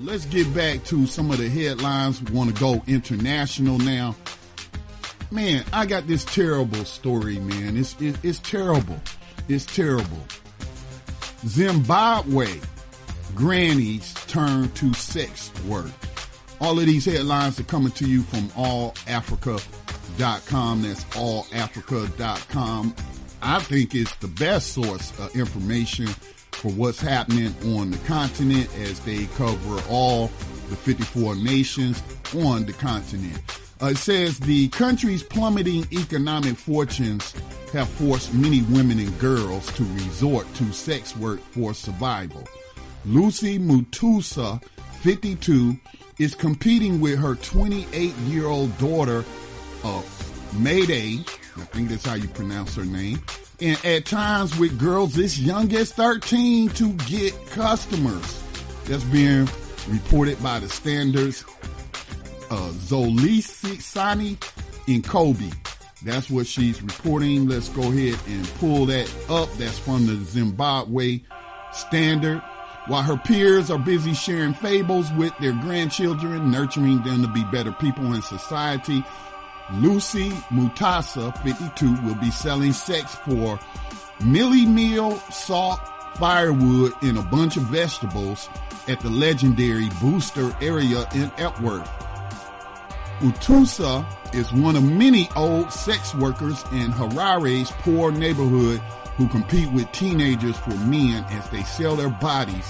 let's get back to some of the headlines. We want to go international now. Man, I got this terrible story, man. It's terrible. It's terrible. Zimbabwe grannies turn to sex work. All of these headlines are coming to you from allafrica.com. That's allafrica.com. I think it's the best source of information for what's happening on the continent as they cover all the 54 nations on the continent. It says the country's plummeting economic fortunes have forced many women and girls to resort to sex work for survival. Lucy Mutusa, 52, is competing with her 28-year-old daughter, Mayday, I think that's how you pronounce her name, and at times with girls as young as 13 to get customers. That's being reported by the Standards Zolisani in Kobe. That's what she's reporting. Let's go ahead and pull that up. That's from the Zimbabwe Standard. While her peers are busy sharing fables with their grandchildren, nurturing them to be better people in society, Lucy Mutasa, 52, will be selling sex for millie meal, salt, firewood, and a bunch of vegetables at the legendary Booster area in Epworth. Mutusa is one of many old sex workers in Harare's poor neighborhood who compete with teenagers for men as they sell their bodies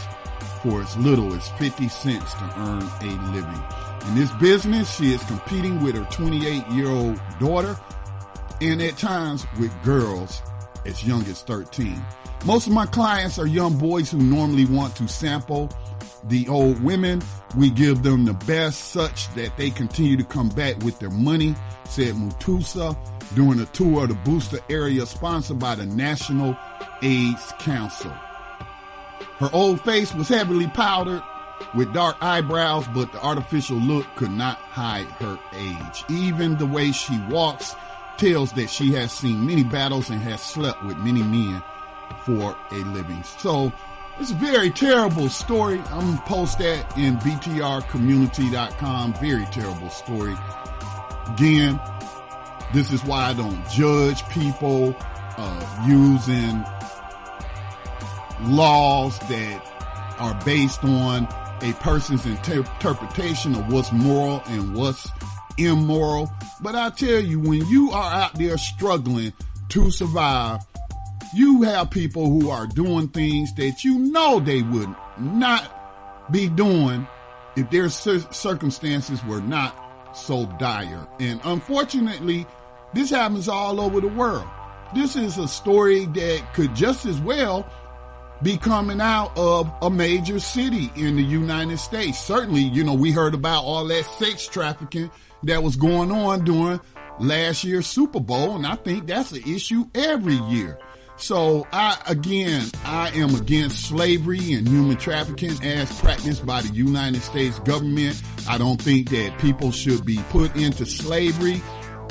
for as little as 50 cents to earn a living. In this business, she is competing with her 28-year-old daughter and at times with girls as young as 13. Most of my clients are young boys who normally want to sample the old women. We give them the best such that they continue to come back with their money, said Mutusa during a tour of the Booster area sponsored by the National AIDS Council. Her old face was heavily powdered with dark eyebrows, but the artificial look could not hide her age. Even the way she walks tells that she has seen many battles and has slept with many men for a living. So it's a very terrible story. I'm going to post that in btrcommunity.com. Very terrible story. Again, this is why I don't judge people using laws that are based on a person's interpretation of what's moral and what's immoral. But I tell you, when you are out there struggling to survive, you have people who are doing things that you know they would not be doing if their circumstances were not so dire. And unfortunately, this happens all over the world. This is a story that could just as well be coming out of a major city in the United States. Certainly, we heard about all that sex trafficking that was going on during last year's Super Bowl, and I think that's an issue every year. So I am against slavery and human trafficking as practiced by the United States government. I don't think that people should be put into slavery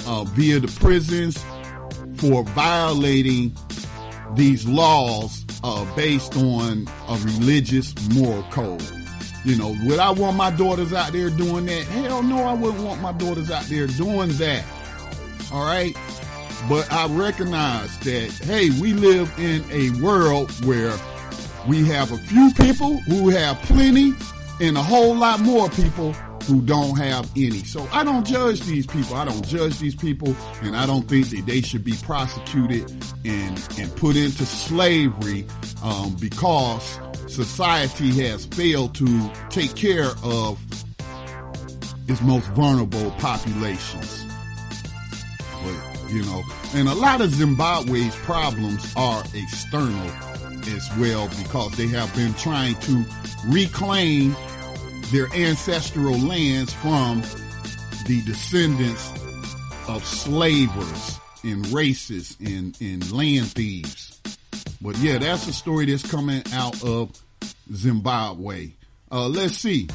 via the prisons for violating these laws based on a religious moral code. Would I want my daughters out there doing that? Hell no, I wouldn't want my daughters out there doing that. All right? But I recognize that, hey, we live in a world where we have a few people who have plenty and a whole lot more people who don't have any. So I don't judge these people. And I don't think that they should be prosecuted and put into slavery because society has failed to take care of its most vulnerable populations. But, and a lot of Zimbabwe's problems are external as well because they have been trying to reclaim their ancestral lands from the descendants of slavers and racists and land thieves. But yeah, that's a story that's coming out of Zimbabwe. Let's see.